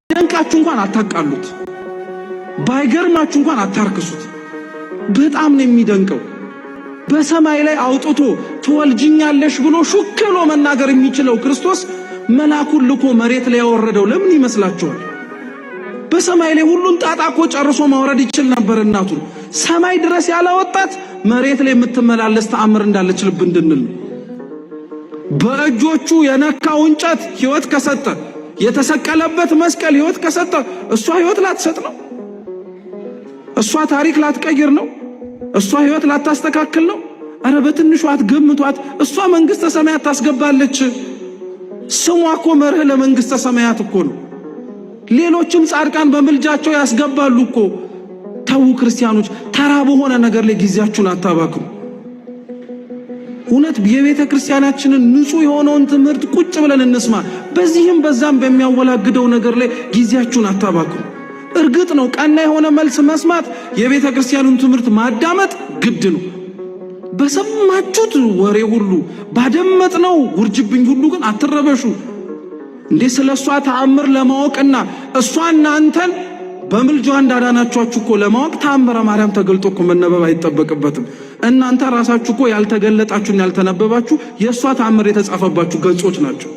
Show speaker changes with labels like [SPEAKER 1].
[SPEAKER 1] ባይደንቃችሁ እንኳን አታቃሉት ባይገርማችሁ እንኳን አታርክሱት በጣም ነው የሚደንቀው በሰማይ ላይ አውጥቶ ተወልጅኛለሽ ብሎ ሹክሎ መናገር የሚችለው ክርስቶስ መላኩን ልኮ መሬት ላይ ያወረደው ለምን ይመስላችኋል በሰማይ ላይ ሁሉን ጣጣቆ ጨርሶ ማውረድ ይችል ነበር እናቱ ሰማይ ድረስ ያላወጣት መሬት ላይ የምትመላለስ ተአምር እንዳለች ልብ እንድንል በእጆቹ የነካው እንጨት ሕይወት ከሰጠ የተሰቀለበት መስቀል ሕይወት ከሰጠ እሷ ሕይወት ላትሰጥ ነው እሷ ታሪክ ላትቀይር ነው እሷ ሕይወት ላታስተካክል ነው አረ በትንሹ አትገምቷት እሷ መንግስተ ሰማያት ታስገባለች ስሟ እኮ መርህ ለመንግስተ ሰማያት እኮ ነው ሌሎችም ጻድቃን በመልጃቸው ያስገባሉ እኮ ተው ክርስቲያኖች ተራ በሆነ ነገር ላይ ጊዜያችሁን አታባክኑ እውነት የቤተ ክርስቲያናችንን ንጹህ የሆነውን ትምህርት ቁጭ ብለን እንስማ በዚህም በዛም በሚያወላግደው ነገር ላይ ጊዜያችሁን አታባክኑ እርግጥ ነው ቀና የሆነ መልስ መስማት የቤተ ክርስቲያኑን ትምህርት ማዳመጥ ግድ ነው በሰማችሁት ወሬ ሁሉ ባደመጥነው ውርጅብኝ ሁሉ ግን አትረበሹ እንዴ ስለሷ ተአምር ለማወቅና እሷና አንተን በመልጃዋ እንዳዳናችሁ እኮ ለማወቅ ተአምረ ማርያም ተገልጦ እኮ መነበብ አይጠበቅበትም እናንተ ራሳችሁ እኮ ያልተገለጣችሁና ያልተነበባችሁ የሷ ተአምር የተጻፈባችሁ ገጾች ናቸው